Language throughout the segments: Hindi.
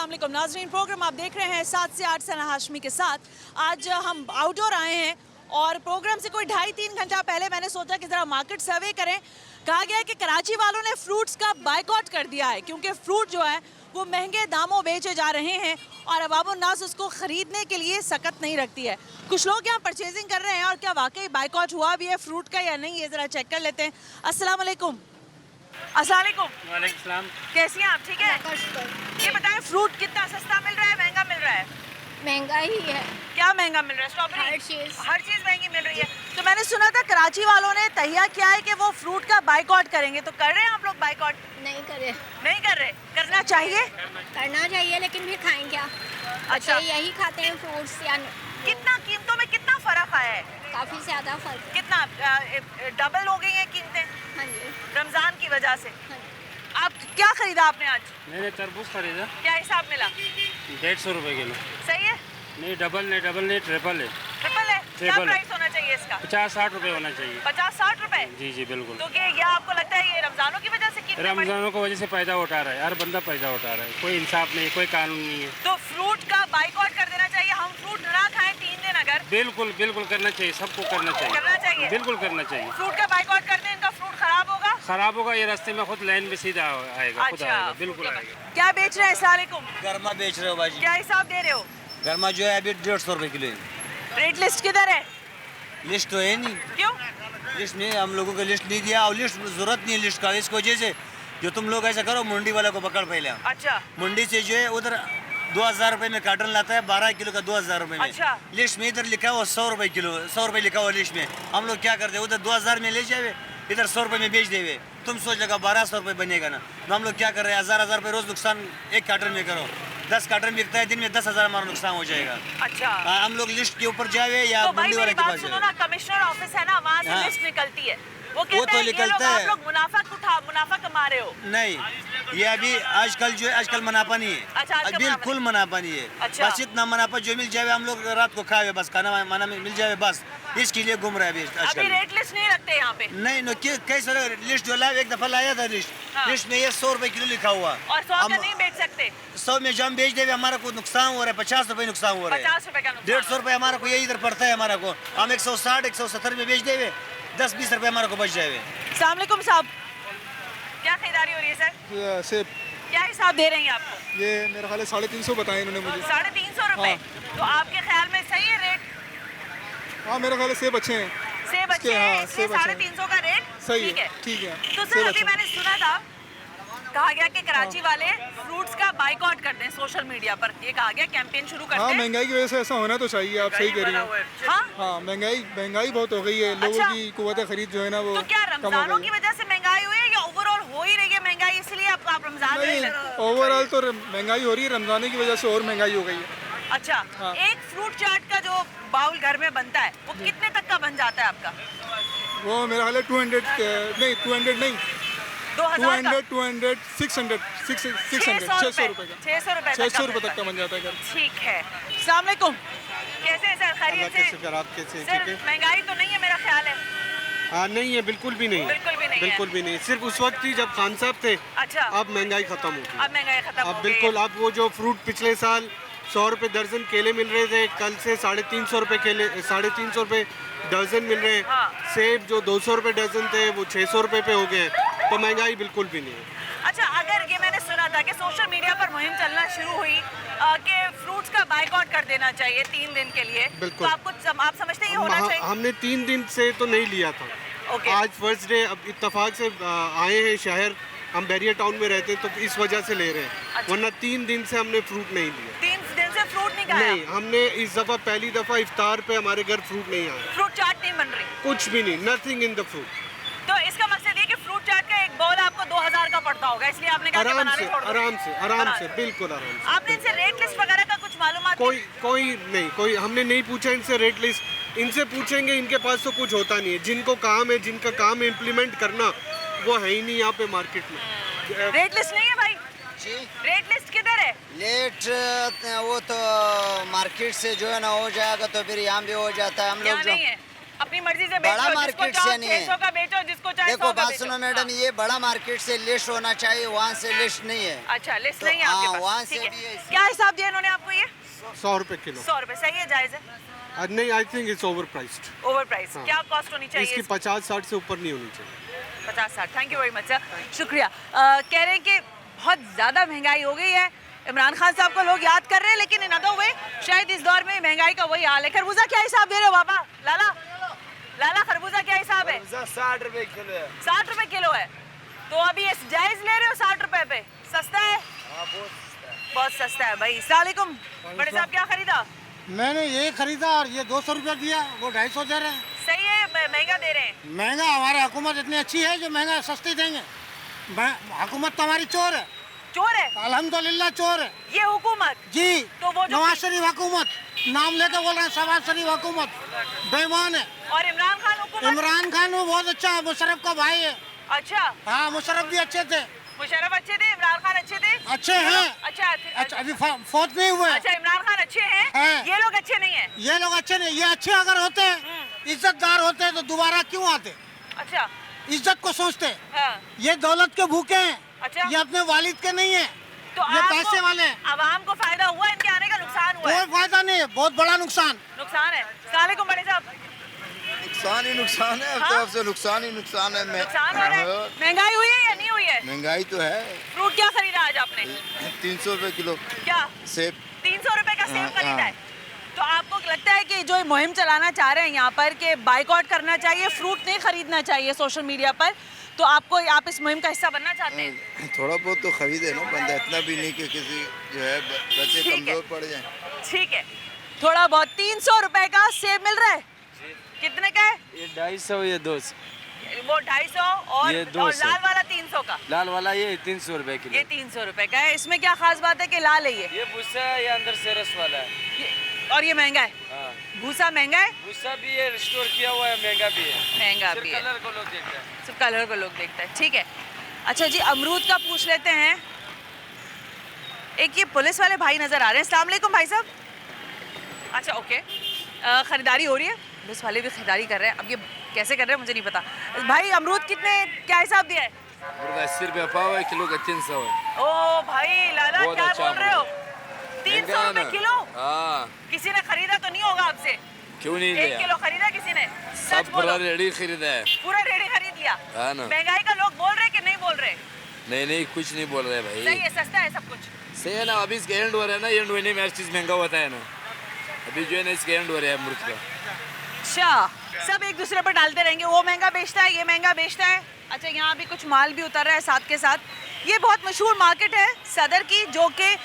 अस्सलाम वालेकुम नाज़रीन, प्रोग्राम आप देख रहे हैं 7 से 8 सना हाशमी के साथ। आज हम आउटडोर आए हैं और प्रोग्राम से कोई 2.5-3 घंटा पहले मैंने सोचा कि ज़रा मार्केट सर्वे करें। कहा गया है कि कराची वालों ने फ्रूट्स का बायकॉट कर दिया है क्योंकि फ्रूट जो है वो महंगे दामों बेचे जा रहे हैं और अवामुन्नास उसको ख़रीदने के लिए सकत नहीं रखती है। कुछ लोग यहाँ परचेजिंग कर रहे हैं और क्या वाकई बायकॉट हुआ भी है फ्रूट का या नहीं, ये ज़रा चेक कर लेते हैं। अस्सलाम वालेकुम। अस्सलाम वालेकुम। वालेकुम सलाम। कैसी हैं आप? ठीक है। ये बताएं फ्रूट कितना सस्ता मिल रहा है, महंगा मिल रहा है? महंगा ही है। क्या महंगा मिल रहा है? स्ट्रॉबेरी? हर हर चीज़। चीज़ महंगी मिल रही है। तो मैंने सुना था कराची वालों ने तहिया किया है कि वो फ्रूट का बायकॉट करेंगे, तो कर रहे हैं आप लोग बायकॉट? नहीं करे। नहीं कर रहे? करना चाहिए? करना चाहिए लेकिन फिर खाएं क्या? अच्छा। यही खाते हैं फ्रूट्स या कितना कीमतों में कितना फर्क आया है? काफ़ी ज़्यादा फर्क है। कितना डबल हो गई हैं कीमतें हाँ जी। रमजान की वजह से? हाँ जी। आप क्या खरीदा आपने आज? मैंने तरबूज खरीदा क्या हिसाब मिला? 150 रुपए किलो। सही है? नहीं डबल नहीं ट्रिपल है। ट्रिपल है? क्या ट्रिपल है। प्राइस होना चाहिए इसका? 50-60 रुपए होना चाहिए। 50-60 रुपए? जी जी बिल्कुल। तो क्या आपको लगता है ये रमजानों की वजह से कीमतें बढ़ी? रमजानों की वजह से पैदा उठा रहा है, हर बंदा पैदा उठा रहा है, कोई इंसाफ नहीं, कोई कानून नहीं है। तो फ्रूट का बाइकआउट कर देना चाहिए, हम फ्रूट ना खाएं 3 दिन अगर? बिल्कुल बिल्कुल करना चाहिए, सबको करना करना चाहिए। चाहिए, बिल्कुल करना चाहिए। फ्रूट का बाइकआउट कर दें, इनका फ्रूट खराब होगा? खराब होगा, ये रास्ते में खुद लाइन में सीधा आएगा, खुद अच्छा, आएगा, बिल्कुल आएगा। क्या बेच रहे हैं? अस्सलाम वालेकुम। गरमा बेच रहे हो बाजी? क्या हिसाब दे रहे हो? गरमा जो है अभी 150 रुपए किलो है। रेट लिस्ट किधर है? लिस्ट तो है नहीं। क्यों? लिस्ट नहीं, हम लोगों को लिस्ट नहीं दिया और लिस्ट जरूरत नहीं है लिस्ट का। इस वजह से जो तुम लोग ऐसा करो, मंडी वाला को पकड़ पहले। अच्छा। मंडी से जो है उधर 2000 रुपए में कार्टन लाता है, 12 किलो का 2000 रुपए में। अच्छा। लिस्ट में इधर लिखा हुआ 100 रुपए किलो, 100 रुपए लिखा हुआ लिस्ट में। हम लोग क्या करते हैं, उधर 2000 में ले जाए, इधर 100 रुपए में बेच देवे। तुम सोच लगा 1200 रुपए बनेगा ना, तो हम लोग क्या कर रहे हैं, 1000 रुपए रोज नुकसान एक कार्टन में करो। 10 कार्टन बिकता है दिन में, 10,000 हमारा नुकसान हो जाएगा। अच्छा। हम लोग लिस्ट के ऊपर जाए या तो भाई मंडी वाले मेरी के बात पास सुनो जाए। ना, कमिश्नर ऑफिस है ना, वहाँ से हाँ। लिस्ट निकलती है। वो तो कहते हैं ये लोग निकलता आप है। लोग मुनाफा कमा रहे हो। नहीं, ये अभी आजकल जो है, आजकल मुनाफा नहीं है। अच्छा, आजकल बिल्कुल मुनाफा नहीं है। अच्छा। बस इतना मुनाफा जो मिल जाए, हम लोग रात को खाए, बस खाना माना मिल जाए, बस इसके लिए घूम रहे हैं अभी अभी आजकल। रेट लिस्ट नहीं रखते यहाँ पे? नहीं नो, कैसे लिस्ट जो लाया, एक दफा लाया था लिस्ट। हाँ। लिस्ट में ये 100 रुपए किलो लिखा हुआ। और 100 का नहीं बेच सकते? 100 में जम बेच देवे, हमारा को नुकसान हो रहा है, 50 रुपए नुकसान हो रहा है। 50 रुपए का नुकसान। 150 रुपए हमारा को ये इधर पड़ता है हमारा को। हम 160 170 में बेच देवे, 10-20 रुपए हमारा को बच जाए। अस्सलाम वालेकुम साहब, क्या खरीदारी हो रही है सर? सेब क्या हिसाब दे रहे हैं ये आपको? ये मेरा ख्याल है 350 बताए इन्होंने मुझे। 350 रुपए? तो आपके ख्याल में सही है रेट? हाँ मेरा ख्याल है सेब अच्छे हैं। सेब अच्छे हाँ, हैं, इसलिए सेब अच्छे हैं। 350 का रेट सही ठीक है। ठीक है। तो सेब सर अभी अच्छे हैं। मैंने सुना था, कहा गया कि कराची वाले फ्रूट्स का बाइकआउट करते हैं सोशल मीडिया पर, ये कहा गया कैंपेन शुरू करते हाँ हैं। महंगाई की वजह से ऐसा होना तो चाहिए, आप सही कह रही हैं। हाँ? हाँ महंगाई बहुत हो गई है, लोगों अच्छा। की कुव्वत खरीद जो है ना वो तो क्या कम हो रमजानों गई की है। वजह से महंगाई हुई है या ओवरऑल हो ही रही है महंगाई, इसलिए आप रमजान में नहीं, ओवरऑल तो महंगाई हो रही है, रमजान की वजह से और महंगाई हो गई है। अच्छा। हाँ। एक फ्रूट चाट का जो बाउल घर में बनता है वो कितने तक का बन जाता है आपका? वो मेरा ख्याल है 200 नहीं 200 नहीं 2000 का? 200 600 600 रुपए का 600 रुपए 600 रुपए तक का बन जाता है घर। ठीक है। अस्सलाम वालेकुम, कैसे हैं सर? खैरियत से? आप कैसे सर ठीक है? महंगाई तो नहीं है मेरा ख्याल है? हाँ नहीं है, बिल्कुल भी नहीं, बिल्कुल भी नहीं है। बिल्कुल भी नहीं। सिर्फ उस वक्त ही जब खान साहब थे, अच्छा। अब महंगाई खत्म हो गई। अब महंगाई खत्म हो अब गई बिल्कुल, है। अब वो जो फ्रूट पिछले साल 100 रुपए दर्जन केले मिल रहे थे, कल से 350 रुपए केले, 350 रुपए दर्जन मिल रहे हैं। हाँ। सेब जो 200 रुपए दर्जन थे वो 600 रुपए पे हो गए, तो महंगाई बिल्कुल भी नहीं है। अच्छा, अगर ये मैंने सुना था कि सोशल मीडिया पर मुहिम चलना शुरू हुई कि फ्रूट्स का बाइकआउट कर देना चाहिए 3 दिन के लिए, बिल्कुल। तो आप समझते हैं ये होना चाहिए? हमने 3 दिन से तो नहीं लिया था। ओके। आज फर्स्ट डे, अब इत्तेफाक से आए हैं शहर, हम बैरियर टाउन में रहते हैं तो इस वजह से ले रहे हैं, अच्छा। वरना 3 दिन से हमने फ्रूट नहीं लिया। 3 दिन से फ्रूट नहीं खाया? नहीं, हमने इस दफ़ा पहली दफ़ा इफ्तार पे हमारे घर फ्रूट नहीं आया, फ्रूट चाट नहीं बन रही? कुछ भी नहीं, नथिंग इन द फ्रूट। तो इसका मकसद ये कि फ्रूट चाट का एक बाउल आपको 2000 का पड़ता होगा, इसलिए आपने कहा कि आराम बनाने से छोड़ दो। आराम बना से दो। बिल्कुल आराम से। आपने इनसे रेट लिस्ट वगैरह का कुछ मालूमात? कोई हमने नहीं पूछा इनसे रेट लिस्ट। इनसे पूछेंगे, इनके पास तो कुछ होता नहीं है। जिनको काम है, जिनका काम है इम्प्लीमेंट करना, वो है ही नहीं यहाँ पे मार्केट में। रेट लिस्ट नहीं है भाई? जी, रेट लिस्ट किधर है? लेट वो तो मार्केट से जो है ना हो जाएगा, तो फिर यहाँ भी हो जाता है। हम यहाँ लोग जो नहीं है? अपनी मर्जी से बड़ा बेचो, जिसको मार्केट चाहो से नहीं है। 600 का बेचो, जिसको चाहे 100 देखो का बात बेचो। सुनो मैडम, हाँ। ये बड़ा मार्केट से लिस्ट होना चाहिए, वहाँ से लिस्ट नहीं है। अच्छा, लिस्ट तो नहीं है आपके हाँ, पास, वहाँ ठीक से है। भी है इसमें। क्या हिसाब दिया इन्होंने आपको ये? 100 रुपए किलो। 100 रुपए सही है, जायज है? नहीं, I think it's over priced. Over price. हाँ। क्या कॉस्ट होनी चाहिए इसकी इसकी? 50-60 से ऊपर नहीं होनी चाहिए। 50-60। Thank you very much sir, शुक्रिया। कह रहे हैं कि बहुत ज़्यादा महंगाई हो गई है। इमरान खान साहब को लोग याद कर रहे हैं, लेकिन इन अदर वे शायद इस दौर में महंगाई का वही हाल है। खरबूजा क्या हिसाब दे रहे हो बाबा? लाला लाला खरबूजा क्या हिसाब है? 60 रुपए किलो है। 60 रुपए किलो है। तो अभी ये जायज ले रहे हो 60 रुपए पे? सस्ता है? हाँ, बहुत सस्ता है। बहुत सस्ता है भाई। अस्सलाम वालेकुम बड़े साहब, क्या खरीदा? मैंने ये खरीदा और ये 200 रुपया दिया, वो 250 दे रहे हैं। सही है, महंगा दे रहे हैं। महंगा? हमारी हुकूमत इतनी अच्छी है जो महंगा सस्ती देंगे। हुकूमत तो हमारी चोर है, चोर है अल्हम्दुलिल्लाह चोर है ये हुकूमत। जी। तो वो जो नवाज शरीफ हुकूमत नाम लेकर बोल रहे हैं, शहबाज शरीफ हुकूमत बेईमान है। और इमरान खान हुकूमत? इमरान खान वो बहुत अच्छा है, मुशर्रफ का भाई है। अच्छा, हाँ, मुशर्रफ भी अच्छे थे। मुशर्रफ अच्छे थे, इमरान खान अच्छे थे? अच्छे हैं। अच्छा अच्छा, अभी फौत नहीं हुए। अच्छा, इमरान खान अच्छे हैं, हैं। ये लोग अच्छे नहीं हैं। ये लोग अच्छे नहीं, ये अच्छे अगर होते, इज्जतदार होते तो दोबारा क्यों आते? अच्छा, इज्जत को सोचते। हाँ। ये दौलत के भूखे हैं। अच्छा। ये अपने वालिद के नहीं है, तो ये आपको- पैसे वाले हैं। आवाम को फायदा हुआ इनके आने का, नुकसान हुआ है? कोई फायदा नहीं है, बहुत बड़ा नुकसान। नुकसान है। अस्सलाम वालेकुम बड़े साहब, नुकसान ही नुकसान है, हाँ? तरफ से नुकसान ही नुकसान है। नुकसान हो रहा है। महंगाई हुई है या नहीं हुई है? महंगाई तो है। फ्रूट क्या खरीदा आज आपने? 300 रुपए किलो क्या सेब। 300 रुपए का सेब हाँ, खरीदा है? हाँ। तो आपको लगता है कि जो ये मुहिम चलाना चाह रहे हैं यहाँ पर कि बाइकआउट करना चाहिए, फ्रूट नहीं खरीदना चाहिए सोशल मीडिया पर, तो आप इस मुहिम का हिस्सा बनना चाहते हैं? थोड़ा बहुत तो खरीदे ना बंदा, इतना भी नहीं कि किसी जो है बच्चे ठीक है। कमजोर पड़ जाए। ठीक है, थोड़ा बहुत। 300 रुपए का सेब मिल रहा है? कितने का है? ये 250, ये 200। वो 250 और, ये और 200। लाल वाला 300 का? लाल वाला ये 300 रुपए किलो। ये 300 रुपए का है। इसमें क्या खास बात है कि लाल है ये भूसा है, ये अंदर से रस वाला है। और ये महंगा है? हाँ। भूसा महंगा है? भूसा भी है, स्टोर किया हुआ है, महंगा भी है। महंगा सिर्फ भी है, कलर को लोग देखते हैं। सिर्फ कलर को लोग देखते हैं। ठीक है, अच्छा जी, अमरूद का पूछ लेते हैं। एक ये पुलिस वाले भाई नजर आ रहे हैं। अस्सलाम वालेकुम भाई साहब। अच्छा, ओके, खरीदारी हो रही है, पुलिस वाले भी खरीदारी कर रहे हैं। अब ये कैसे कर रहे हैं मुझे नहीं पता। भाई अमरूद कितने, क्या हिसाब दिया है? 80 रुपया पाव है, किलो का 300 है। ओ भाई लाला, बहुत क्या अच्छा बोल रहे हो? 300 महंगा है रुपए ना? किलो? हाँ, किसी ने खरीदा तो नहीं होगा आपसे? क्यों नहीं 1 लिया? किलो खरीदा किसी ने? सच सब पूरा बोलो, रेडी खरीदा है। पूरा रेडी खरीद लिया? हाँ ना। महंगाई का लोग बोल रहे कि नहीं बोल रहे? नहीं नहीं, कुछ नहीं बोल रहे सही भाई। है, सस्ता है सब कुछ। सही है ना, अभी इसके एंड हो रहा है ना, एंड होने में हर चीज़ महंगा होता है ना। अभी जो है ना, इसके एंड हो रहा है अमरूद का। अच्छा, सब एक दूसरे पर डालते रहेंगे, वो महंगा बेचता है, ये महंगा बेचता है। अच्छा, यहाँ भी कुछ माल भी उतर रहा है साथ के साथ। ये बहुत मशहूर मार्केट है सदर की, जो कि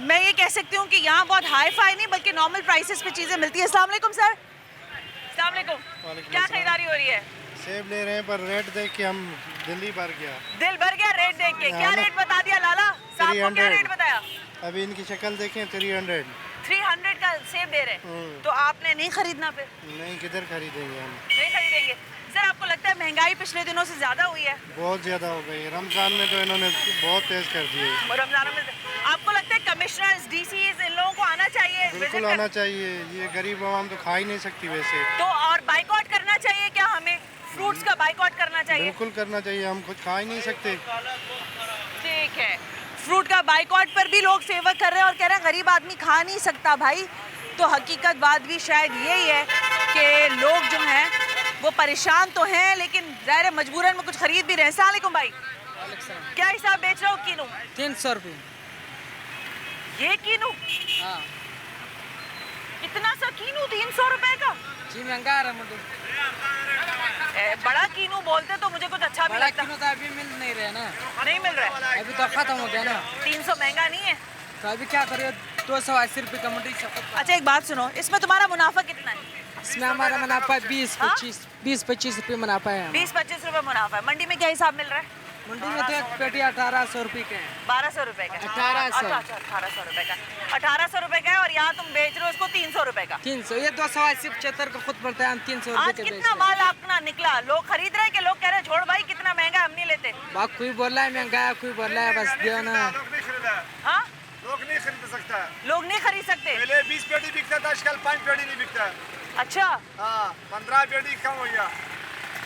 मैं ये कह सकती हूँ कि यहाँ बहुत हाई फाई नहीं बल्कि नॉर्मल प्राइसेस पे चीज़ें मिलती है। अस्सलाम वालेकुम सर। अस्सलाम वालेकुम। क्या खरीदारी हो रही है? सेब ले रहे हैं, पर रेट देख के हम दिल्ली भर गया। दिल भर गया रेट देख के। क्या रेट बता दिया लाला साहब को? क्या 300। रेट बताया? अभी इनकी शक्ल देखें, 300। 300 का सेब दे रहे हैं, तो आपने नहीं खरीदना फिर? नहीं, किधर खरीदेंगे हम? नहीं खरीदेंगे। सर, आपको लगता है महंगाई पिछले दिनों से ज्यादा हुई है? बहुत ज़्यादा हो गई। रमज़ान में तो इन्होंने बहुत तेज़ कर दिए। रमजान में आपको लगता है कमिश्नर्स, डीसीज, इन लोगों को आना चाहिए? बिल्कुल आना चाहिए, ये गरीब आवाम तो खा ही नहीं सकती वैसे। तो और बाइकआउट करना चाहिए क्या हमें? फ्रूट्स का बाइकआउट करना चाहिए? बिल्कुल करना चाहिए, हम कुछ खा ही नहीं सकते। ठीक है, फ्रूट का बाइकआउट पर भी लोग फेवर कर रहे हैं और कह रहे हैं गरीब आदमी खा नहीं सकता भाई। तो हकीकत बात भी शायद यही है कि लोग जो हैं वो परेशान तो हैं, लेकिन ज़ाहिर है मजबूरन में कुछ खरीद भी रहे हैं। अस्सलाम वालेकुम भाई, क्या हिसाब बेच रहे हो किलो? 300 रुपये। ये कीनू? हाँ इतना सा कीनू 300 रुपए का? जी महंगा है मुझे। बड़ा कीनू बोलते तो मुझे कुछ अच्छा भी बड़ा लगता। किलो तो अभी मिल नहीं रहे ना, नहीं मिल रहा है? अभी तो खत्म हो गया ना। 300 महंगा नहीं है? तो अभी क्या करिए, 280 रुपये का मंडी से। अच्छा, एक बात सुनो, इसमें तुम्हारा मुनाफा कितना है? इसमें हमारा मुनाफा 20-25 रुपये मुनाफा है। 20-25 रुपए मुनाफा है। मंडी में क्या हिसाब मिल रहा है? मंडी में तो एक पेटी 1800 रुपये के हैं। 1200 रुपए का? 1800। अच्छा, 1800 रुपए का। 1800 रुपए का है, और यहाँ तुम बेच रहे हो इसको 300 रुपए का? 300, ये 280-75 का खुद पड़ता है, हम 300 रुपये आज के कितना बेचते माल अपना निकला? लोग खरीद रहे हैं कि लोग कह रहे हैं छोड़ भाई कितना महंगा है, हम नहीं लेते? हैं। कोई बोल रहा है महंगा है, कोई बोल रहा है बस दियो ना। हाँ, लोग नहीं खरीद सकता। लोग नहीं खरीद सकते। पहले 20 पेटी बिकता था, आजकल 5 पेटी नहीं बिकता। अच्छा, हाँ 15 पेटी कम हो गया।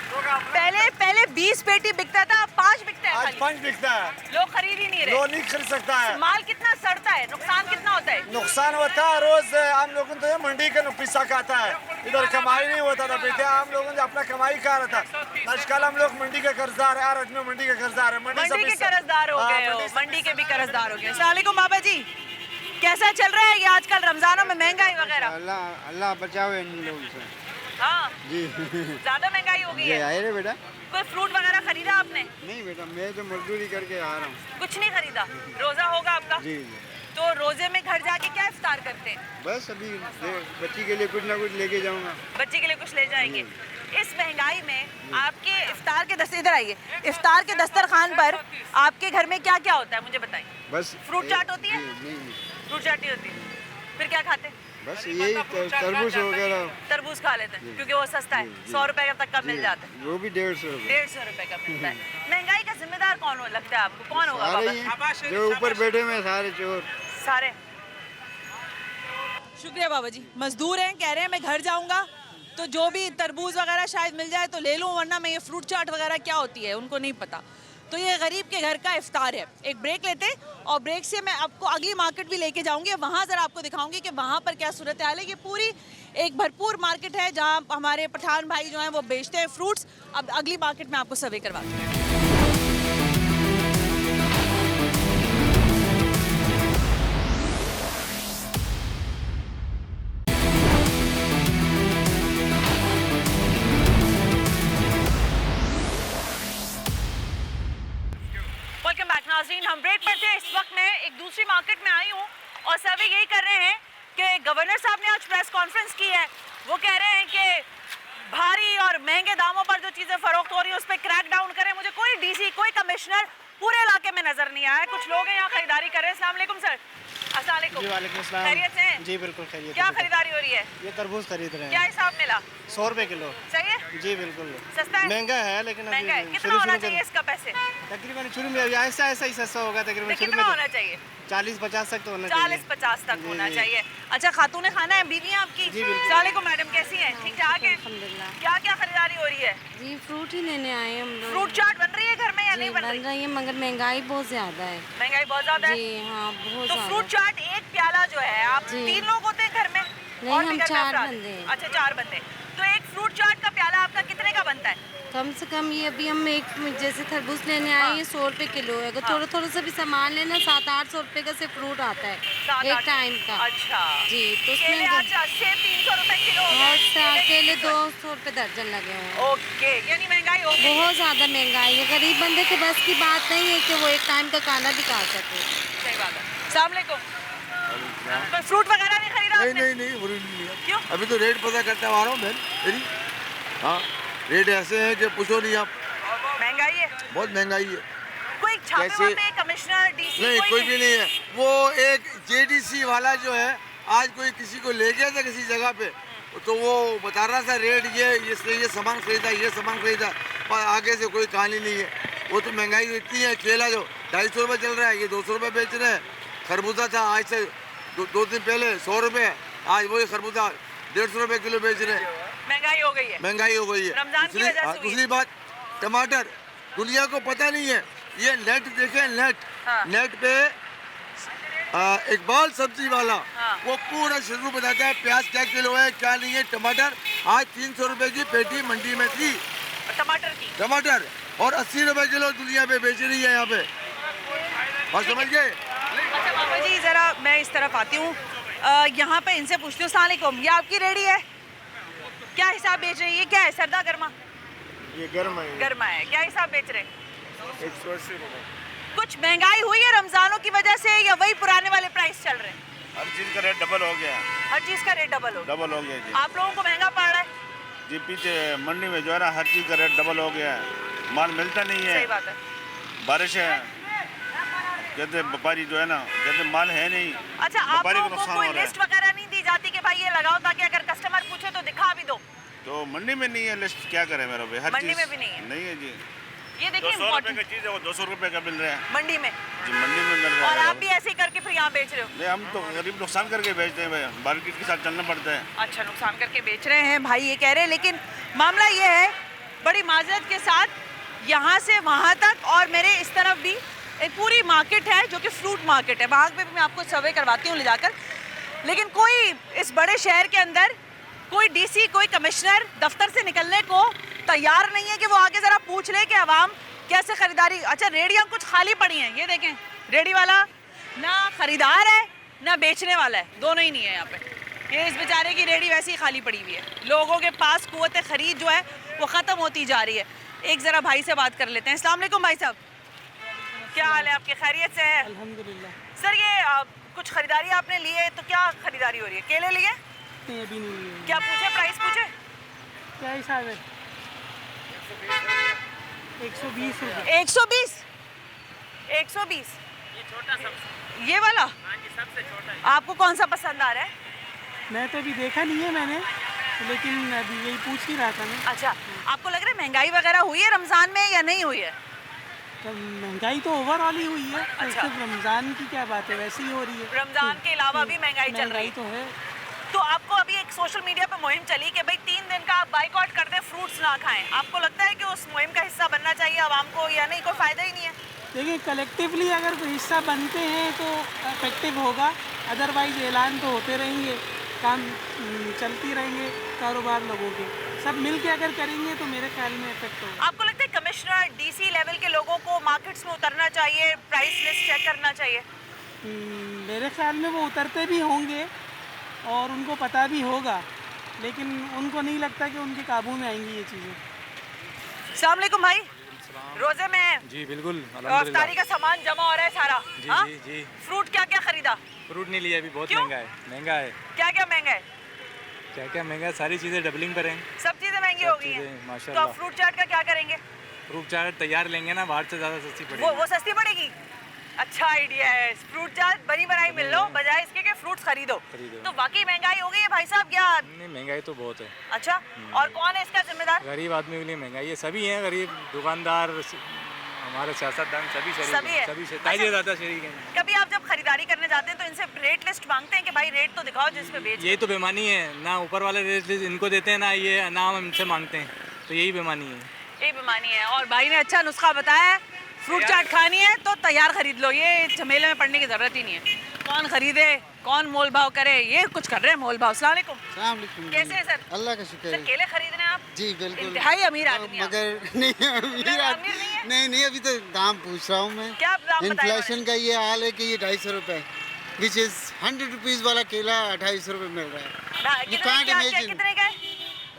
पहले 20 पेटी बिकता था, अब 5 बिकता है आज खाली। 5 बिकता है, लोग खरीद ही नहीं रहे। लोग नहीं खरीद सकता है। माल कितना सड़ता है, नुकसान कितना होता है? नुकसान होता है रोज। हम लोगों तो ये मंडी का पैसा खाता है, इधर कमाई नहीं होता था बेटे। हम लोगों ने अपना कमाई कर रहा था। आजकल हम लोग मंडी के कर्जदार है, आज में मंडी के कर्जदार है। मंडी के कर्जदार हो गए हो, मंडी के भी कर्जदार हो गए। अस्सलाम वालेकुम बाबा जी, कैसा चल रहा है ये आजकल रमजानों में महंगाई वगैरह? अल्लाह बचावे इन लोगों से हाँ जी। ज्यादा महंगाई हो गई है। आए रे बेटा? कोई फ्रूट वगैरह खरीदा आपने? नहीं बेटा, मैं तो मजदूरी करके आ रहा हूँ। कुछ नहीं खरीदा। रोजा होगा आपका? जी तो रोजे में घर जाके क्या इफ्तार करते हैं? बस अभी बच्ची के लिए कुछ ना कुछ लेके जाऊंगा। बच्चे के लिए कुछ ले जाएंगे। इस महंगाई में आपके इफ्तार के इधर आइए, इफ्तार के दस्तरखान पर आपके घर में क्या क्या होता है मुझे बताइए। बस फ्रूट चाट होती है? नहीं, फ्रूट चाट ही होती है। फिर क्या खाते हैं? बस यही तरबूज वगैरह। तरबूज खा लेते हैं क्योंकि वो सस्ता है, 100 रुपए तक का मिल जाता है। वो भी 150 रुपये। 150 रुपए का मिलता है। महंगाई का जिम्मेदार कौन हो लगता है आपको? कौन होगा सारे बाबा? ही हैं, जो ऊपर बैठे हुए हैं सारे चोर। सारे। शुक्रिया बाबा जी। मजदूर हैं, कह रहे हैं मैं घर जाऊंगा तो जो भी तरबूज वगैरह शायद मिल जाए तो ले लूं, वरना मैं ये फ्रूट चाट वगैरह क्या होती है उनको नहीं पता। तो ये गरीब के घर का इफ्तार है। एक ब्रेक लेते और ब्रेक से मैं आपको अगली मार्केट भी लेके जाऊंगी, वहाँ ज़रा आपको दिखाऊंगी कि वहाँ पर क्या सूरत हाल है। ये पूरी एक भरपूर मार्केट है जहाँ हमारे पठान भाई जो हैं वो बेचते हैं फ्रूट्स। अब अगली मार्केट में आपको सर्वे करवाती हूँ। वेलकम बैक नाज़रीन, हम ब्रेक पर थे। इस वक्त मैं एक दूसरी मार्केट में आई हूँ और सर्वे यही कर रहे हैं कि गवर्नर साहब ने आज प्रेस कॉन्फ्रेंस की है। वो कह रहे हैं कि भारी और महंगे दामों पर जो चीज़ें फरोख्त हो रही है उस पर क्रैक डाउन करें। मुझे कोई डीसी, कोई कमिश्नर पूरे इलाके में नजर नहीं आया। कुछ लोग हैं यहाँ खरीदारी कर रहे हैं। अस्सलाम वालेकुम सर। अस्सलाम वालेकुम। जी वालेकुम अस्सलाम। खैरियत से हैं? जी बिल्कुल खैरियत। क्या खरीदारी हो रही है? ये तरबूज खरीद रहे क्या हैं। हिसाब मिला? 100 रुपए किलो। सही है? जी बिल्कुल। सस्ता है? महंगा है लेकिन महंगा है। कितना होना चाहिए इसका पैसे? तकरीबन शुरू में ऐसा ऐसा ही सस्ता होगा। तकरीबन शुरू कितना में होना चाहिए? 40-50 तक तो होना चाहिए। 40-50 तक जी, होना जी। चाहिए। अच्छा, खातून खाना है, बीवी हैं आपकी? जी, बिल्कुल। अस्सलाम वालेकुम मैडम, कैसी हैं? ठीक ठाक है? अल्हम्दुलिल्लाह। क्या क्या खरीदारी हो रही है? जी फ्रूट ही लेने आए हैं हम लोग। फ्रूट चाट बन रही है घर में या नहीं बन बन रही? रही है मगर महंगाई बहुत ज्यादा है। महंगाई बहुत ज्यादा है। जी हाँ बहुत तो ज्यादा। फ्रूट चाट एक प्याला जो है, आप जी। 3 लोग होते हैं घर में? नहीं, और भी हम घर में 4 अफराद? बंदे हैं। अच्छा 4 बंदे। तो एक फ्रूट चाट का प्याला आपका कितने का बनता है? कम से कम ये अभी हम एक जैसे तरबूज लेने आए ये 100 रुपए किलो है। अगर थोड़ा थोड़ा सा भी सामान लेना 700-800 रुपए का से फ्रूट आता है 7-8 एक टाइम का। अच्छा जी तो केले उसमें आज सेब 300 रुपए किलो हो गए, बहुत सा केले केले 300। 200 रुपए दर्जन लगे हुए हैं। ओके, यानी महंगाई हो गई। बहुत ज्यादा महंगाई है। गरीब बंदे के बस की बात नहीं है कि वो एक टाइम का खाना भी खा सके। सही बात है। अस्सलाम वालेकुम। तो फ्रूट वगैरह नहीं खरीदा आपने? नहीं क्यों? अभी तो रेट पता करते आ रहा हूँ बहन मेरी। हाँ रेट ऐसे हैं कि पूछो नहीं आप, महंगाई है। बहुत महंगाई है। कोई छापे कैसे? वापे, कमिश्नर, डीसी नहीं कोई भी नहीं है। वो एक जेडीसी वाला जो है आज कोई किसी को ले गया था किसी जगह पे, तो वो बता रहा था रेट ये सामान खरीदा, ये सामान खरीदा, पर आगे से कोई कहानी नहीं है। वो तो महंगाई इतनी है। केला जो 250 रुपये चल रहा है ये 200 रुपये बेच रहे हैं। खरबूजा था आज से 2 दिन पहले 100 रुपये, आज वही खरबूजा 150 रुपये किलो बेच रहे हैं। महंगाई हो गई है। महंगाई हो गई है। रमजान की वजह से हुई है। दूसरी बात टमाटर, दुनिया को पता नहीं है। ये नेट देखे नेट, हाँ। नेट पे इकबाल सब्जी वाला हाँ। वो पूरा शुरू बताता है प्याज क्या किलो है क्या नहीं है। टमाटर आज 300 रुपए की पेटी मंडी में थी टमाटर की। टमाटर, और 80 रुपए किलो दुनिया पे बेच रही है यहाँ पे। और समझ गए? अच्छा बाबा जी जरा मैं इस तरफ आती हूँ, यहाँ पे इनसे पूछती हूँ। अस्सलाम वालेकुम, ये आपकी रेडी है? क्या हिसाब बेच रही है? क्या है, सर्दा गर्मा? ये गर्म है। गर्मा है। क्या हिसाब बेच रहे? 180 रुपये। कुछ महंगाई हुई है रमजानों की वजह से या वही पुराने वाले प्राइस चल रहे हैं? हर चीज़ का रेट डबल हो गया। हर चीज का रेट डबल हो गया। डबल हो गया जी। आप लोगों को महंगा पड़ रहा है? जी पीछे मंडी में जो है ना हर चीज़ का रेट डबल हो गया है। माल मिलता नहीं है। सही बात है। बारिश है, कहते व्यापारी जो है ना कहते माल है नहीं। अच्छा आप व्यापारी लोगों को को नुकसान कोई हो रहा है। लिस्ट वगैरह नहीं दी जाती कि भाई ये लगाओ ताकि अगर कस्टमर पूछे तो दिखा भी दो? तो मंडी में नहीं है लिस्ट, क्या करें मेरा भाई? हर मंडी चीज़ में भी नहीं है? नहीं है जी। ये देखिए 200 रुपए इम्पोर्टेंट का चीज़ है वो 200 रुपए का मिल रहा है मंडी में, जी, मंडी में मिल रहा और है। आप भी ऐसे ही करके फिर यहाँ बेच रहे हो? नहीं, हम तो गरीब नुकसान करके बेचते हैं भैया, मार्केट के साथ चलना पड़ता है। अच्छा, नुकसान करके बेच रहे हैं भाई ये कह रहे हैं, लेकिन मामला ये है बड़ी माजरत के साथ यहाँ से वहाँ तक और मेरे इस तरफ भी एक पूरी मार्केट है जो कि फ्रूट मार्केट है, वहाँ पे भी मैं आपको सर्वे करवाती हूँ ले जाकर। लेकिन कोई इस बड़े शहर के अंदर कोई डीसी कोई कमिश्नर दफ्तर से निकलने को तैयार नहीं है कि वो आगे ज़रा पूछ ले कि आवाम कैसे खरीदारी। अच्छा, रेडियाँ कुछ खाली पड़ी हैं, ये देखें, रेडी वाला ना खरीदार है ना बेचने वाला है, दोनों ही नहीं है यहाँ पे। ये इस बेचारे की रेडी वैसे ही खाली पड़ी हुई है, लोगों के पास कुव्वत खरीद जो है वो ख़त्म होती जा रही है। एक ज़रा भाई से बात कर लेते हैं। अस्सलाम वालेकुम भाई साहब, क्या हाल है आपके, खैरियत से है? अल्हम्दुलिल्लाह। सर ये कुछ खरीदारी आपने ली है, तो क्या खरीदारी हो रही है? केले लिए? नहीं, अभी नहीं लिए। क्या पूछे, प्राइस पूछे? क्या हिसाब है? 120 रुपये। 120? 120? ये वाला? सबसे छोटा है। आपको कौन सा पसंद आ रहा है? मैं तो अभी देखा नहीं है मैंने, लेकिन अभी यही पूछ ही रहा था मैं। अच्छा, आपको लग रहा है महंगाई वगैरह हुई है रमज़ान में या नहीं हुई है? तो महंगाई तो ओवरऑल ही हुई है। तो अच्छा। सिर्फ रमज़ान की क्या बात है, वैसे ही हो रही है। रमज़ान के अलावा भी महंगाई चल रही महंगाई है। तो है। तो आपको अभी एक सोशल मीडिया पे मुहिम चली कि भाई 3 दिन का आप बाइकआउट कर दें, फ्रूट्स ना खाएं। आपको लगता है कि उस मुहिम का हिस्सा बनना चाहिए आवाम को या नहीं, कोई फ़ायदा ही नहीं है? देखिए, कलेक्टिवली अगर हिस्सा बनते हैं तो इफेक्टिव होगा, अदरवाइज ऐलान तो होते रहेंगे, काम चलती रहेंगे, कारोबार लोगों के सब मिल के अगर करेंगे तो मेरे ख्याल में इफेक्ट होगा। आपको लगता है कमिश्नर डीसी लेवल के लोगों को मार्केट्स में उतरना चाहिए, प्राइस लिस्ट चेक करना चाहिए? मेरे ख्याल में वो उतरते भी होंगे और उनको पता भी होगा, लेकिन उनको नहीं लगता कि उनके काबू में आएंगी ये चीज़ें। अस्सलाम वालेकुम भाई, रोजे में हैं? जी बिल्कुल, इफ्तारी का सामान जमा हो रहा है सारा? जी हाँ? जी जी। फ्रूट क्या क्या खरीदा? फ्रूट नहीं लिया अभी, बहुत क्यों? महंगा है। क्या क्या महंगा है? क्या महंगा है, सारी चीज़ें डबलिंग पर हैं। सब चीजें महंगी सब हो गई हैं। चीज़ें, तो माशाल्लाह। आप फ्रूट चाट का क्या करेंगे? फ्रूट चाट तैयार लेंगे ना, बाहर से ज़्यादा सस्ती पड़ेगी। वो सस्ती पड़ेगी? अच्छा आइडिया है, फ्रूट चाट बनी बनाई मिल लो बजाय इसके कि फ्रूट्स खरीदो। तो वाकई महंगाई हो गई है भाई साहब क्या? नहीं, महंगाई तो बहुत है। अच्छा, और कौन है इसका जिम्मेदार? गरीब आदमी के लिए महंगाई है, सभी हैं, गरीब दुकानदार, हमारे सियासतदान सभी सभी शरीक है। हैं, सभी ताजे ज़्यादा शरीक हैं। कभी आप जब खरीदारी करने जाते हैं तो इनसे रेट लिस्ट मांगते हैं कि भाई रेट तो दिखाओ जिसपे बेच? यही तो बेईमानी है ना, ऊपर वाले रेट इनको देते हैं ना, ये ना हम इनसे मांगते हैं, तो यही बेईमानी है। ये बेईमानी है। और भाई ने अच्छा नुस्खा बताया है, फ्रूट चाट खानी है तो तैयार खरीद लो, ये झमेले में पड़ने की ज़रूरत ही नहीं है। कौन खरीदे, कौन मोल भाव करे, ये कुछ कर रहे हैं मोल भाव। अस्सलाम वालेकुम, कैसे हैं सर? अल्लाह का शुक्र सर केले खरीद रहे हैं आप? जी बिल्कुल। इंतहाई अमीर आदमी आप। मगर नहीं नहीं अभी तो दाम पूछ रहा हूँ मैं। क्या दाम बताए इन्फ्लेशन का ये हाल है कि ये 250 रुपए, विच इज 100 रुपीज वाला केला 250 रुपए मिल रहा है। You can't imagine. कितने का है?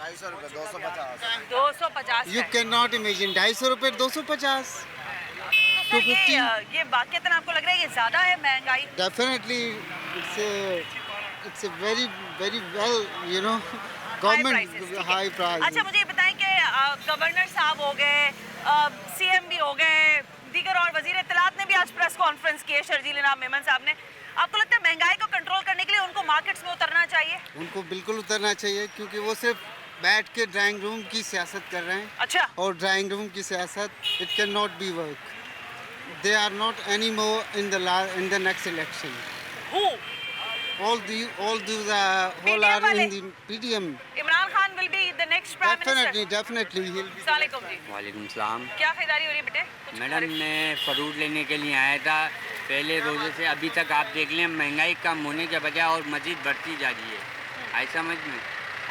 250 रुपए, 250। 250 You cannot imagine 250 रुपए 250। तो सर ये वाकईतन आपको लग रहा है ये ज्यादा है महंगाई? Definitely it's a very well government high price। अच्छा मुझे ये बताएं कि गवर्नर साहब हो गए, सीएम भी हो गए, दीगर और वजीर इत्तलात ने भी आज प्रेस कॉन्फ्रेंस की है, शर्जील नाम मेमन साहब ने। आपको लगता है महंगाई को कंट्रोल करने के लिए उनको मार्केट्स में उतरना चाहिए? उनको बिल्कुल उतरना चाहिए, क्योंकि वो सिर्फ बैठ के ड्राइंग रूम की सियासत कर रहे हैं। अच्छा। और ड्राइंग रूम की सियासत it can not be work. They are not any more in the next election. all the whole are in the PDM। Imran Khan will be the next prime minister। Definitely he'll be। अस्सलाम वालेकुम जी। वालेकुम सलाम। क्या खरीदारी हो रही है बेटे? मैडम मैं फ्रूट लेने के लिए आया था पहले रोजे से अभी तक। आप देख लें महंगाई कम होने के बजाय और मज़ीद बढ़ती जा रही है, आई समझ में।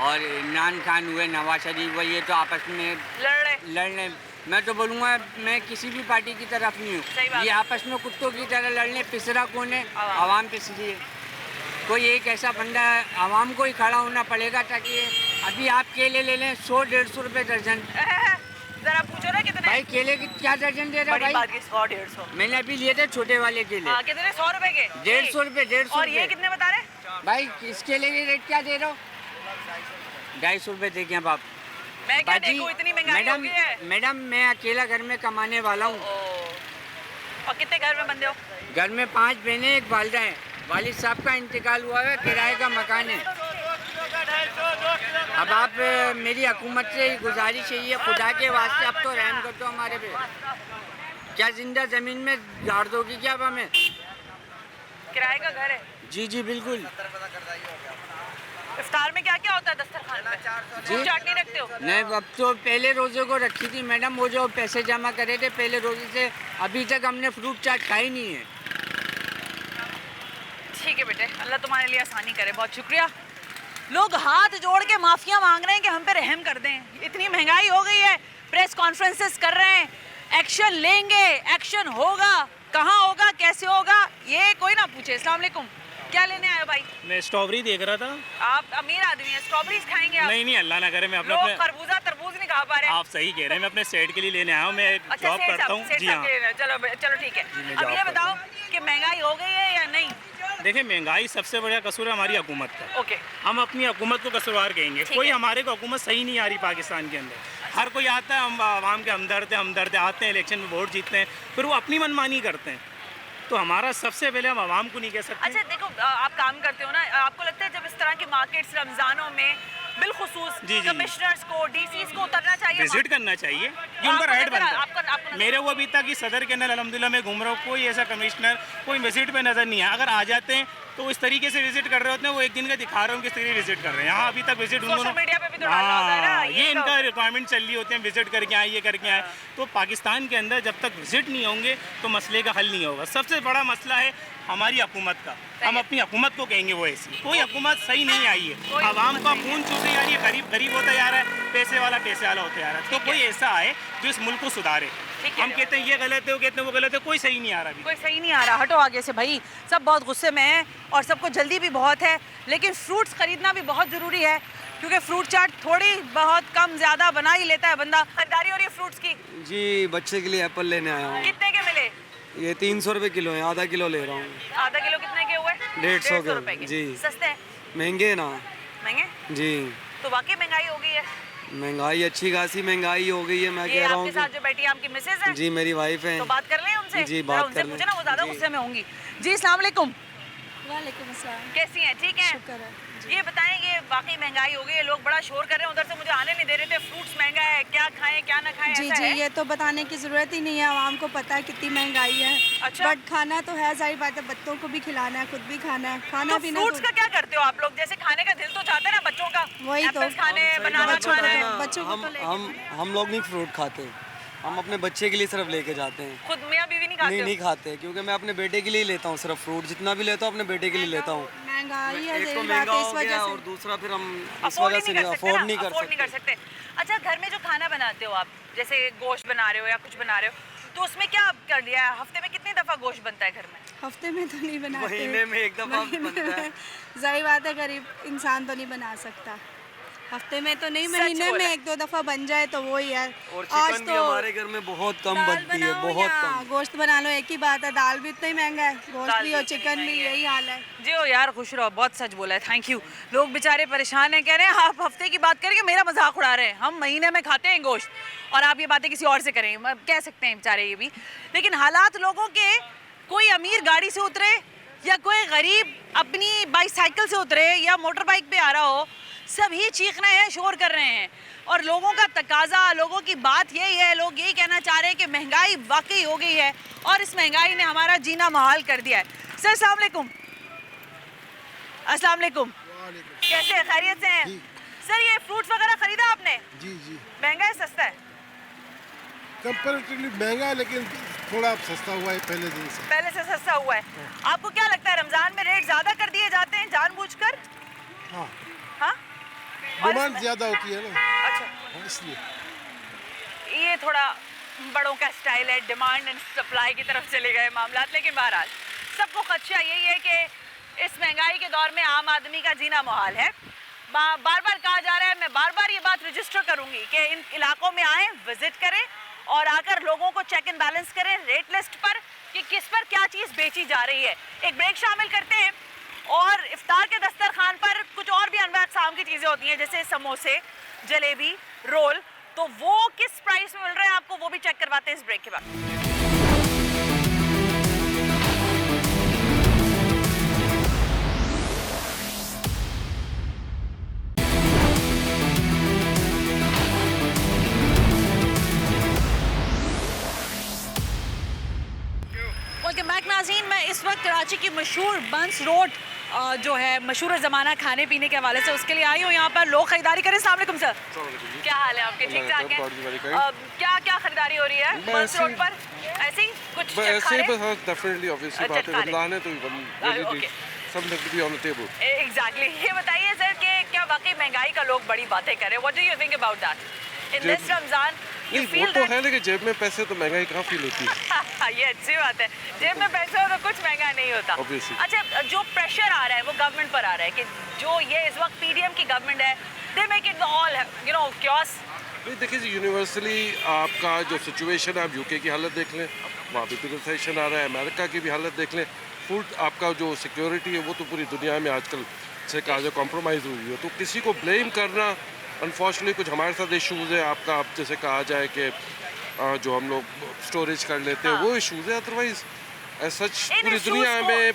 और इमरान खान हुए, नवाज शरीफ हुए, ये तो आपस में लड़ रहे। मैं तो बोलूँगा मैं किसी भी पार्टी की तरफ नहीं हूँ, ये आपस में कुत्तों की तरह लड़ने। पिसरा कौन है? आवाम पिस रही है। कोई एक ऐसा बंदा आवाम को ही खड़ा होना पड़ेगा, ताकि अभी आप केले ले लें 100-150 रुपये दर्जन। जरा पूछो ना कितने? भाई केले की क्या दर्जन दे रहा है? बड़ी बात की 100-150। मैंने अभी लिए थे छोटे वाले केले। हाँ, कितने? 100 रुपए के? 150 रुपये, 150। और ये कितने बता रहे? भाई इस केले की रेट क्या दे रहे हो? 250 रुपये दे क्या बाप? मैं क्या देखूं, इतनी महंगाई हो गई है। मैडम मैं अकेला घर में कमाने वाला हूँ। और कितने घर में बंदे हो? घर में 5 बहनें, एक वालिदा है। वालिद साहब का इंतकाल हुआ है, किराए का मकान है। अब आप मेरी हुकूमत से गुजारिश यही है, खुदा के वास्ते अब तो रहम कर दो हमारे पे। क्या जिंदा ज़मीन में गाड़ दोगी क्या अब हमें? किराए का घर है? जी जी बिल्कुल। इफ्तार में क्या क्या होता है दस्तरखान पे? जी चाट नहीं रखते हो? नहीं, अब तो पहले रोज़े को रखी थी मैडम, वो जो पैसे जमा करे थे पहले रोज़े से, अभी तक हमने फ्रूट चाट खाई नहीं है। ठीक है बेटे, अल्लाह तुम्हारे लिए आसानी करे, बहुत शुक्रिया। लोग हाथ जोड़ के माफिया मांग रहे हैं कि हम पे रहम कर दें। इतनी महंगाई हो गई है, प्रेस कॉन्फ्रेंसेस कर रहे हैं, एक्शन लेंगे, एक्शन होगा, कहाँ होगा, कैसे होगा, ये कोई ना पूछे। अस्सलाम वालेकुम, क्या लेने आए हो भाई? मैं स्ट्रॉबेरी देख रहा था। आप अमीर आदमी हैं, स्ट्रॉबेरीज खाएंगे आप? नहीं नहीं, अल्लाह ना करे, मैं अपने लोग खरबूजा तरबूज नहीं खा पा रहे। आप सही कह रहे हैं, मैं अपने सेट के लिए लेने आया हूँ, मैं जॉब करता हूँ। जी हाँ, चलो चलो ठीक है। अब ये बताओ कि महंगाई हो गई है या नहीं? देखिए, महंगाई सबसे बड़ा कसूर है हमारी हुकूमत का। ओके, हम अपनी हुकूमत को कसूरवार कहेंगे। कोई हमारे को हुकूमत सही नहीं आ रही पाकिस्तान के अंदर। हर कोई आता है, हम आवाम के हमदर्द आते हैं, इलेक्शन में वोट जीतते हैं, फिर वो अपनी मनमानी करते हैं। तो हमारा सबसे पहले हम आवाम को नहीं कह सकते। अच्छा देखो, आप काम करते हो ना, आपको लगता है जब इस तरह की मार्केट्स रमजानों में बिलखुसूस कमिश्नर्स को, डीसीज को उतरना चाहिए, विजिट करना चाहिए, ये उनका राइट बनता है। मेरे वो अभी तक सदर के अंदर अल्हम्दुलिल्लाह मैं घूम रहा हूँ, कोई ऐसा कमिश्नर कोई विजिट पे नज़र नहीं है। अगर आ जाते हैं तो इस तरीके से विजिट कर रहे होते हैं, वो एक दिन का दिखा रहे हैं किस तरीके विजिट कर रहे हैं। यहाँ अभी तक विजिट सोशल मीडिया पे भी तो डालना होता है ना, ये इनका रिक्वायरमेंट चल रही होती है, विजिट करके आए, ये करके आए। तो पाकिस्तान के अंदर जब तक विजिट नहीं होंगे तो मसले का हल नहीं होगा। सबसे बड़ा मसला है हमारी हुकूमत का। हम अपनी हुकूमत को कहेंगे वो ऐसी कोई हुकूमत सही नहीं आई है। आवाम का खून चूसे जा रही है, गरीब गरीब होता जा रहा है, पैसे वाला पैसे वाला होता जा रहा है। तो कोई ऐसा आए जो इस मुल्क को सुधारे। हम कहते हैं ये गलत है, वो कहते हैं वो गलत है, कोई सही नहीं आ रहा अभी। कोई सही नहीं आ रहा। हटो आगे से भाई, सब बहुत गुस्से में हैं और सबको जल्दी भी बहुत है, लेकिन फ्रूट्स खरीदना भी बहुत ज़रूरी है क्योंकि फ्रूट चाट थोड़ी बहुत कम ज़्यादा बना ही लेता है बंदा। खरीदारी हो रही है फ्रूट्स की? जी, बच्चे के लिए एप्पल लेने आया हूँ। कितने के मिले? ये 300 रुपये किलो है, आधा किलो ले रहा हूँ। आधा किलो कितने के हुए? 150 रुपए के। जी। सस्ते हैं? महंगे ना। महंगे? जी। तो वाकई महंगाई हो गई है? महंगाई अच्छी खासी महंगाई हो गई है। मैं कह रहा हूँ आपके साथ जो बैठी है आपकी मिसेज है? जी, मेरी वाइफ है। तो बात कर लें उनसे? जी, बात कर लें। पूछे ना, वो ज़्यादा गुस्से में होंगी। जी अस्सलाम वालेकुम। वालेकुम अस्सलाम। कैसी हैं? ठीक हैं? शुक्र है। ये बताएं, ये वाकई महंगाई हो गई है, लोग बड़ा शोर कर रहे हैं, उधर से मुझे आने नहीं दे रहे थे, फ्रूट्स महंगा है, क्या खाएं क्या ना खाएं, जी ऐसा जी है? ये तो बताने की ज़रूरत ही नहीं है, आवाम को पता है कितनी महंगाई है। अच्छा। बट खाना तो है, जाहिर बात है, बच्चों को भी खिलाना है, खुद भी खाना है, खाना तो पीना। फ्रूट्स का क्या करते हो आप लोग? जैसे खाने का दिल तो चाहता है ना बच्चों का, वही तो एप्पल्स खाने, बनाना खाना है। बच्चों को तो हम लोग नहीं फ्रूट खाते, हम अपने बच्चे के लिए सिर्फ लेके जाते हैं। खुद मियाँ बीवी नहीं खाते? नहीं खाते, क्योंकि मैं अपने बेटे के लिए लेता हूँ सिर्फ फ्रूट, जितना भी लेता हूँ अपने बेटे के लिए लेता हूँ। महंगाई है, एक तो जाहिर बात महंगा है, इस हो वजह गया से और दूसरा फिर हम इस अफोर्ड वजह से अफोर्ड नहीं कर सकते। अच्छा, घर में जो खाना बनाते हो आप, जैसे गोश्त बना रहे हो या कुछ बना रहे हो, तो उसमें क्या कर लिया है? हफ्ते में कितनी दफ़ा गोश्त बनता है घर में? हफ्ते में तो नहीं बनाते, महीने में एक दफ़ा बनता है। जाहिर बात है, गरीब इंसान तो नहीं बना सकता। हफ्ते में तो नहीं, महीने में एक दो दफ़ा बन जाए तो वो ही है। और चिकन भी हमारे घर में बहुत कम बनती है, बहुत कम। गोश्त बना लो एक ही बात है, दाल भी इतना ही महंगा है, गोश्त भी और चिकन भी, यही हाल है। जी हो यार, खुश रहो, बहुत सच बोला है, थैंक यू। लोग बेचारे परेशान हैं, कह रहे हैं आप हफ्ते की बात करके मेरा मजाक उड़ा रहे हैं, हम महीने में खाते हैं गोश्त और आप ये बातें किसी और से करें, कह सकते हैं बेचारे ये भी। लेकिन हालात लोगों के, कोई अमीर गाड़ी से उतरे या कोई गरीब अपनी बाईसाइकिल से उतरे या मोटर बाइक पे आ रहा हो, सभी चीख रहे हैं, शोर कर रहे हैं। और लोगों का तकाजा, लोगों की बात यही है, लोग यही कहना चाह रहे हैं कि महंगाई वाकई हो गई है और इस महंगाई ने हमारा जीना मुहाल कर दिया है। सर अस्सलाम वालेकुम। अस्सलाम वालेकुम। कैसे हैं? खैरियत से हैं? सर ये फ्रूट्स वगैरह खरीदा आपने? जी जी। महंगा है सस्ता है? कंपैरेटिवली महंगा है, लेकिन थोड़ा सस्ता हुआ है पहले दिन से। पहले से सस्ता हुआ है। आपको क्या लगता है रमजान में रेट ज्यादा कर दिए जाते हैं जानबूझकर? हाँ हाँ, डिमांड ज्यादा होती है ना। अच्छा, इसलिए ये थोड़ा बड़ों का स्टाइल है, डिमांड एंड सप्लाई की तरफ चले गए मामलात। लेकिन बहरहाल सबको खदशा यही है कि इस महंगाई के दौर में आम आदमी का जीना मुहाल है। बार बार कहा जा रहा है, मैं बार बार ये बात रजिस्टर करूंगी कि इन इलाकों में आएँ, विजिट करें और आकर लोगों को चेक एंड बैलेंस करें रेट लिस्ट पर कि किस पर क्या चीज़ बेची जा रही है। एक ब्रेक शामिल करते हैं और इफ्तार के दस्तरखान पर कुछ और भी अनवार शाम की चीज़ें होती हैं, जैसे समोसे, जलेबी, रोल, तो वो किस प्राइस में मिल रहे हैं आपको, वो भी चेक करवाते हैं इस ब्रेक के बाद। कराची की मशहूर बंस रोड जो है मशहूर ज़माना खाने पीने के हवाले से, उसके लिए आई हूँ यहाँ पर। लोग खरीदारी करें। अस्सलाम वालेकुम सर, क्या हाल है आपके? ठीक ठाक है। क्या क्या खरीदारी हो रही है बंस रोड पर? ऐसे ही कुछ डेफिनेटली ऑब्वियसली बात है, रमजान है तो something to be on the table. Exactly. ये बताइए सर कि क्या वाकई महंगाई का लोग बड़ी बातें करें? What do you think about that? In this Ramzan, you feel तो that? है लेकिन जेब में पैसे तो महंगाई कहाँ फील होती है। ये अच्छी बात है, जेब में पैसे हो तो कुछ महंगा नहीं होता। Obviously. अच्छा, जो प्रेशर आ रहा है वो गवर्नमेंट पर आ रहा है कि जो ये इस वक्त पीडीएम की गवर्नमेंट है, they make it all you know chaos. देखिए यूनिवर्सली आपका जो सिचुएशन है, आप यूके की हालत देख लें, वहाँ भी रिसेशन आ रहा है, अमेरिका की भी हालत देख लें, फूड आपका जो सिक्योरिटी है वो तो पूरी दुनिया में आजकल से कहा जाए कॉम्प्रोमाइज़ हुई है। तो किसी को ब्लेम करना, अनफॉर्चुनेटली कुछ हमारे साथ इशूज़ है, आपका आप जैसे कहा जाए कि जो हम लोग स्टोरेज कर लेते हैं वो इशूज़ है, अदरवाइज सच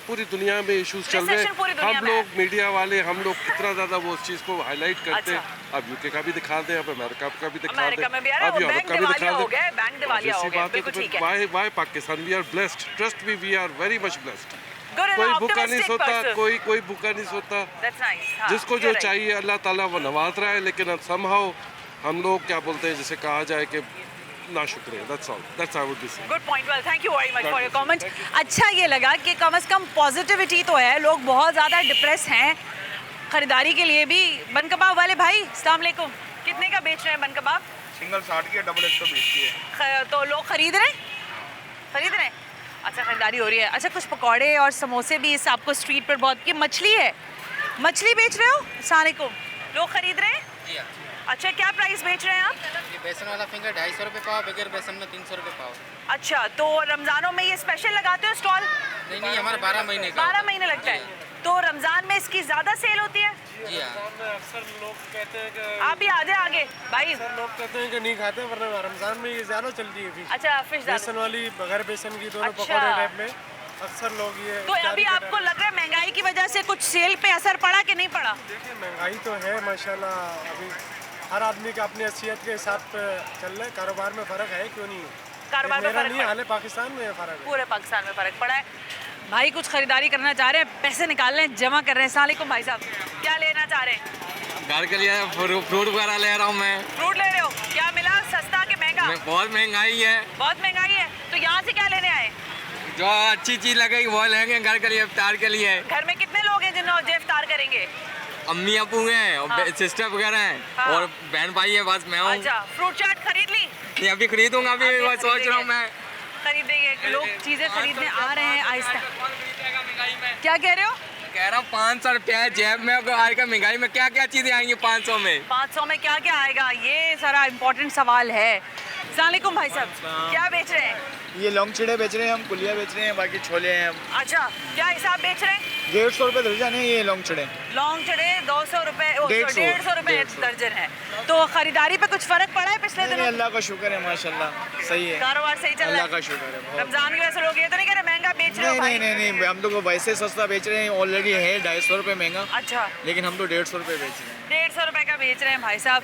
पूरी दुनिया में इश्यूज चल रहे हैं। हम लोग मीडिया वाले हम लोग कितना ज़्यादा वो उस चीज़ को हाईलाइट करते हैं। अब यूके का भी दिखा दें, अब अमेरिका का भी दिखा दें, अब यूरोप का भी दिखा दें। Why Pakistan, we are blessed, trust me, we are very much blessed. कोई भूखा नहीं सोता, कोई भूखा नहीं सोता। जिसको जो चाहिए अल्लाह ताला वो नवाज रहा है, लेकिन समहाउ हम लोग क्या बोलते हैं जिसे कहा जाए कि ना शुक्रिया। That's all. That's I would be saying. Good point. Well, thank you very much for your comment. अच्छा ये लगा कि कम से कम पॉजिटिविटी तो है, लोग बहुत ज़्यादा डिप्रेस हैं खरीदारी के लिए भी। बन कबाब वाले भाई, अस्सलाम वालेकुम, कितने का बेच रहे हैं बन कबाब? सिंगल 60 की है, डबल 120 की है। तो लोग खरीद रहे हैं? अच्छा, खरीदारी हो रही है। अच्छा, कुछ पकौड़े और समोसे भी इस आपको स्ट्रीट पर बहुत। ये मछली है, मछली बेच रहे हो? अस्सलाम वालेकुम, लोग खरीद रहे हैं? जी हाँ। अच्छा, क्या प्राइस बेच रहे हैं आप? ये बेसन वाला फिंगर 250 रुपये पाव, बगैर बेसन में 300 रुपये पाव। अच्छा, तो रमज़ानों में ये स्पेशल लगाते हो स्टॉल? नहीं, हमारा 12 महीने का 12 महीने लगता है। तो रमज़ान में इसकी ज़्यादा सेल होती है? जी हाँ। अक्सर लोग कहते हैं कि आप भी आ जाए आगे भाई। सर लोग कहते हैं कि नहीं खाते, वरना रमज़ान में ये ज़्यादा चलती है फिश। अच्छा, फिश बेसन वाली बगैर बेसन की दोनों अच्छा। पकौड़े टाइप में अक्सर लोग ये। तो अभी आपको लग रहा है महंगाई की वजह से कुछ सेल पे असर पड़ा कि नहीं पड़ा? देखिए महंगाई तो है माशाल्लाह, अभी हर आदमी का अपनी हैसियत के हिसाब पे चल रहा है। कारोबार में फ़र्क है, क्यों नहीं है? कारोबार में फ़र्क नहीं, हाल पाकिस्तान में फ़र्क है। पूरे पाकिस्तान में फ़र्क पड़ा है। भाई कुछ खरीदारी करना चाह रहे हैं, पैसे निकाल रहे हैं, जमा कर रहे हैं। अस्सलाम वालेकुम भाई साहब, क्या लेना चाह रहे हैं? घर के लिए फ्रूट वगैरह ले रहा हूँ मैं। फ्रूट ले रहे हो? क्या मिला, सस्ता कि महंगा? बहुत महंगाई है। बहुत महंगाई है, तो यहाँ से क्या लेने आए? जो अच्छी चीज़ लगेगी वो लेंगे घर के लिए, इफ्तार के लिए। घर में कितने लोग हैं जिन्होंने जो इफ्तार करेंगे? अम्मी अबू हैं और सिस्टर वगैरह हैं और बहन भाई है, बस मैं हूँ। अच्छा, फ्रूट चाट खरीद ली? नहीं, अभी खरीदूंगा, अभी सोच रहा हूँ मैं। खरीदेंगे, लोग चीज़ें खरीदने आ रहे हैं आहिस्ता। क्या कह रहे हो? कह रहा हूँ 500 रुपया जेब में, आज का महंगाई में क्या क्या चीज़ें आएंगी 500 में? 500 में क्या क्या आएगा, ये सारा इम्पोर्टेंट सवाल है। अस्सलाम वालेकुम भाई साहब, क्या बेच रहे हैं? ये लौंग चिड़े बेच रहे हैं, हम कुलिया बेच रहे हैं, बाकी छोले हैं। अच्छा, क्या हिसाब बेच रहे हैं? 150 रुपये दर्जन है ये लौंग चिड़े। लौंग चिड़े 200 रुपये, 150 रुपये दर्जन है। तो खरीदारी पे कुछ फर्क पड़ा है पिछले दिनों? अल्लाह का शुक्र है माशाल्लाह, सही है, कारोबार सही चल रहा है। अल्लाह का शुक्र है। रमजान की वजह से लोग ये तो नहीं कह रहे महंगा बेच रहे हो? नहीं, हम तो वैसे सस्ता बेच रहे हैं, ऑलरेडी है 250 रुपये महंगा। अच्छा, लेकिन हम तो 150 रुपये बेच रहे हैं। 150 रुपये का बेच रहे हैं भाई साहब।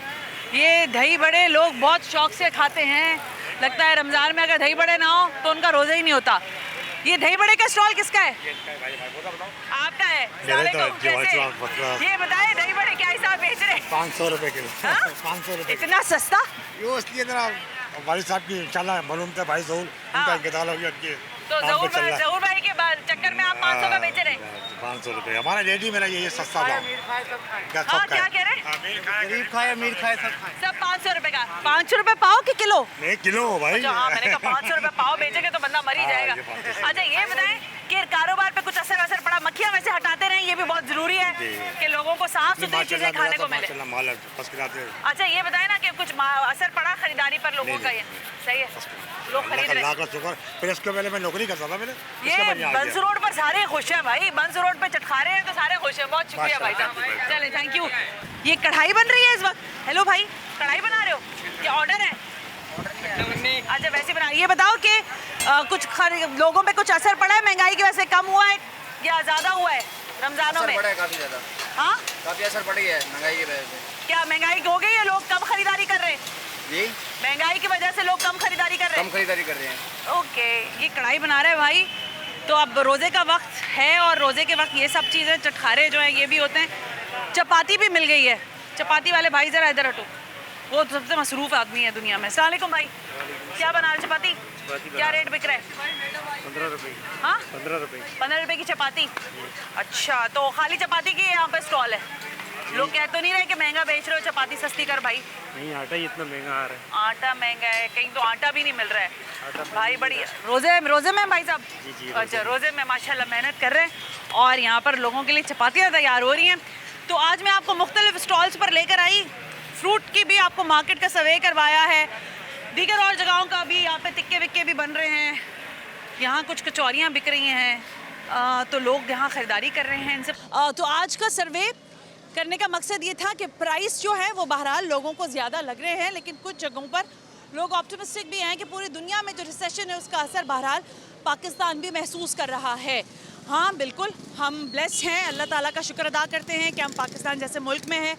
ये दही बड़े लोग बहुत शौक से खाते हैं, लगता है रमज़ान में अगर दही बड़े ना हो तो उनका रोज़ा ही नहीं होता। ये दही बड़े का स्टॉल किसका है? आपका है? ये बताए दही बड़े क्या हिसाब बेच रहे हैं? 500 रुपये किलो। 500 रुपये। इतना सस्ता? यो इसलिए जरा वाली साहब की इंशाल्लाह मालूम था भाई ज़हूर उनका इंतकाल हो गया कि तो ज़हूर भाई के बाद चक्कर में आप 500 का बेच रहे हैं? 500 रुपये हमारा रेडी मेरा ये सस्ता था। क्या कह रहे हैं? गरीब खाए अमीर खाए सब खाए। सब 500 रुपये का। 500 रुपये पाव कि किलो? नहीं किलो भाई। अच्छा, हाँ मैंने कहा 500 रुपये पाव बेचेंगे तो बंदा मर ही जाएगा। अच्छा, ये बताएं कि कारोबार पे कुछ असर पड़ा? मक्खियाँ वैसे हटाते रहें, ये भी बहुत जरूरी है कि लोगों को साफ सुथरी चीजें खाने को मिले। अच्छा, ये बताएं ना कि कुछ असर पड़ा खरीदारी पर लोगों का? ये सही है, लोग खरीद रहे हैं। फिर इसके पहले मैं नौकरी करता था मैंने। ये बंस रोड पर सारे खुश हैं भाई, बंस रोड पे चटखा रहे हैं तो सारे खुश हैं। बहुत शुक्रिया भाई साहब, चलें, थैंक यू। ये कढ़ाई बन रही है इस वक्त? हेलो भाई, कढ़ाई बना रहे हो? क्या ऑर्डर है? अच्छा, वैसे बना। ये बताओ कि कुछ लोगों पे कुछ असर पड़ा है महंगाई की वजह से? कम हुआ है या ज़्यादा हुआ है रमजानों में? काफ़ी ज़्यादा। हाँ, काफ़ी असर पड़ गया है महंगाई की वजह से। क्या महंगाई हो गई है, लोग कम खरीदारी कर रहे हैं? जी, महंगाई की वजह से लोग कम खरीदारी कर रहे हैं? कम खरीदारी कर रहे हैं। ओके, ये कढ़ाई बना रहे हैं भाई, तो अब रोज़े का वक्त है और रोज़े के वक्त ये सब चीज़ें चटखारे जो हैं ये भी होते हैं। चपाती भी मिल गई है। चपाती वाले भाई ज़रा इधर हटो, वो सबसे मसरूफ़ आदमी है दुनिया में। अस्सलाम वालेकुम भाई, क्या बना रहे चपाती? क्या रेट बिक रहा है? 15 रुपए। हाँ 15 रुपए। 15 रुपए की चपाती। अच्छा, तो खाली चपाती की यहाँ पे स्टॉल है? लोग कह तो नहीं रहे कि महंगा बेच रहे हो, चपाती सस्ती कर भाई? नहीं, आटा ही इतना महंगा आ रहा है। आटा महंगा है, कहीं तो आटा भी नहीं मिल रहा है भाई। बड़ी रोज़े में भाई साहब? जी, अच्छा, रोज़े में माशाल्लाह मेहनत कर रहे हैं और यहाँ पर लोगों के लिए चपातियाँ तैयार हो रही हैं। तो आज मैं आपको मुख्तलिफ स्टॉल्स पर लेकर आई। फ्रूट की भी आपको मार्केट का सर्वे करवाया है, दीगर और जगहों का भी। यहाँ पे टिक्के विक्के भी बन रहे हैं, यहाँ कुछ कचौरियाँ बिक रही हैं, तो लोग यहाँ ख़रीदारी कर रहे हैं इनसे। तो आज का सर्वे करने का मकसद ये था कि प्राइस जो है वो बहरहाल लोगों को ज़्यादा लग रहे हैं, लेकिन कुछ जगहों पर लोग ऑप्टिमिस्टिक भी हैं कि पूरी दुनिया में जो रिसेशन है उसका असर बहरहाल पाकिस्तान भी महसूस कर रहा है। हाँ बिल्कुल, हम ब्लेस्ड हैं, अल्लाह ताला का शुक्र अदा करते हैं कि हम पाकिस्तान जैसे मुल्क में हैं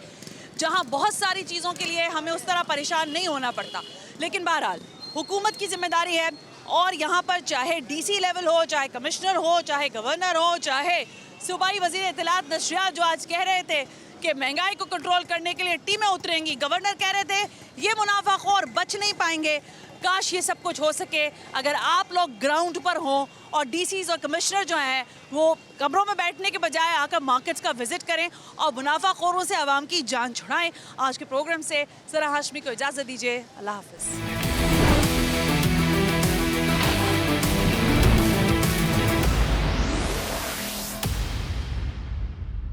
जहाँ बहुत सारी चीज़ों के लिए हमें उस तरह परेशान नहीं होना पड़ता। लेकिन बहरहाल हुकूमत की जिम्मेदारी है और यहाँ पर चाहे DC लेवल हो, चाहे कमिश्नर हो, चाहे गवर्नर हो, चाहे सूबाई वज़ीर इत्तलात नशरियात जो आज कह रहे थे कि महंगाई को कंट्रोल करने के लिए टीमें उतरेंगी, गवर्नर कह रहे थे ये मुनाफाखोर बच नहीं पाएंगे। काश ये सब कुछ हो सके अगर आप लोग ग्राउंड पर हों और DCs और कमिश्नर जो हैं वो कमरों में बैठने के बजाय आकर मार्केट्स का विजिट करें और मुनाफाखोरों से आवाम की जान छुड़ाएं। आज के प्रोग्राम से ज़रा हाशमी को इजाज़त दीजिए। अल्लाह हाफ़िज़।